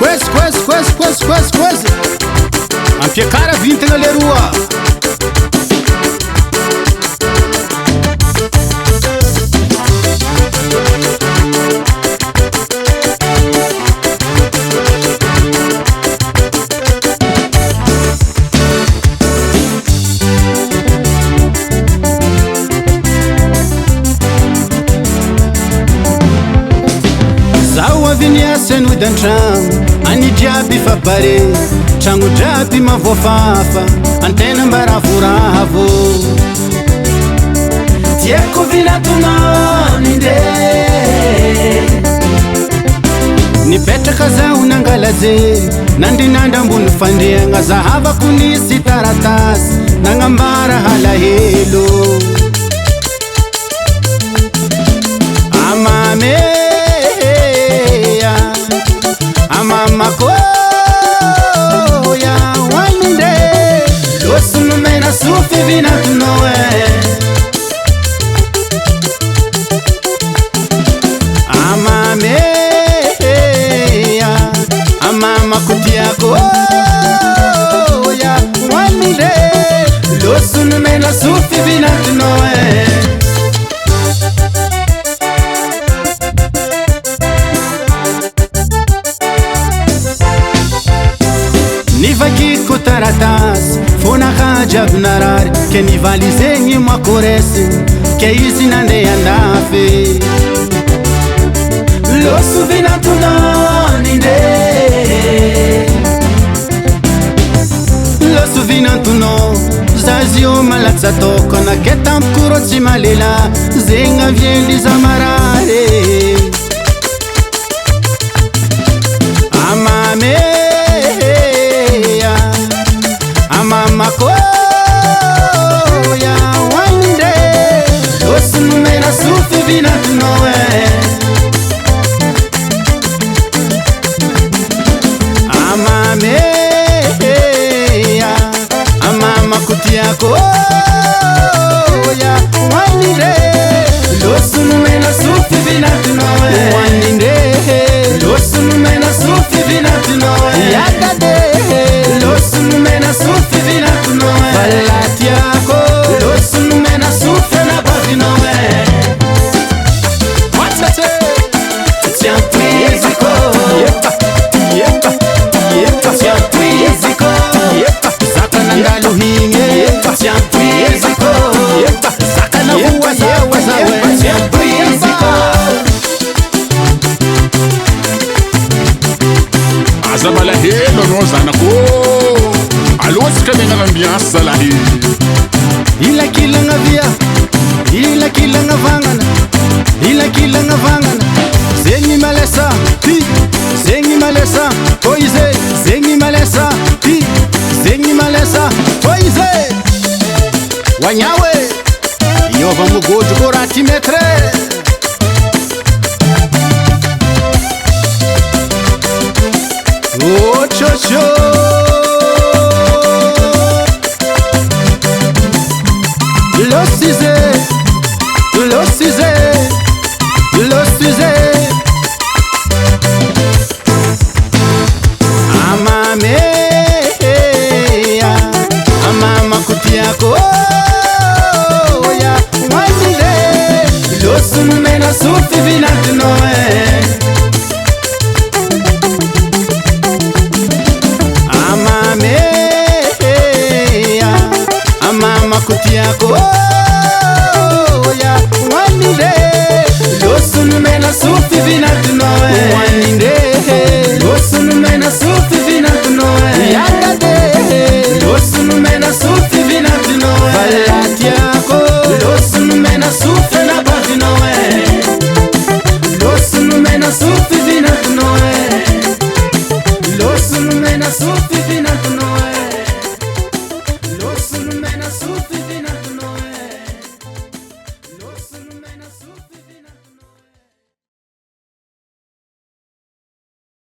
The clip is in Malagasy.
Coisa ampiakara vintagna leroa. Zaho avy niasa nody an-tragno any jiaby fa pare tragno jiaby mavoafafa antena mba ravoravo tiako vinatonany nde nipetraka zaho nangalaje nandrinandra ambony fandriagna zahavako nisy taratasy nagnambara halahelo amame makoya waninde losunu mena sufi vinatunoe amameya amama kutiako ya waninde losunu mena sufi vinatunoe nivakiko taratasy fonaka jiaby narary ke nivalizegny makoresi ke izy nandeha andafy loso vinantonany nde loso vinantono zazio malatsy atoko nake tampoko ro tsy malela zegny avienliza marare amame makoya waninde losunu mena sufi vinatunoe amameya amama kutiako ya waninde losunu mena sufi vinatunoe waninde losunu mena sufi vinatunoe yakade losunu mena sufi vinatunoe balatiako losunu mena sufi na bavinoe watsate tiantwiziko yepa tiantwiziko zakana ndaluhinge tiantwiziko zakana huwazawazawe tiantwiziko azabala helo nozanako alosika megna ambiance lahy ila kilagna via ila kilagna vagnana ila kilagna vagnana zegny malesa ty zegny malesa toize zegny malesa ty zegny malesa toize wanyawe iova mogojo ko raha ty metre oh chocho losize amameya amama kutiako ya wanile losunu mena sufi vinatunoe amameya amama kutiako ya wanile losunu mena sufi vinatunoe waninde losunu mena sufi vinatunoe yakade losunu mena sufi vinatunoe balatiako losunu mena sufi na bavinoe losunu mena sufi vinatunoe losunu mena sufi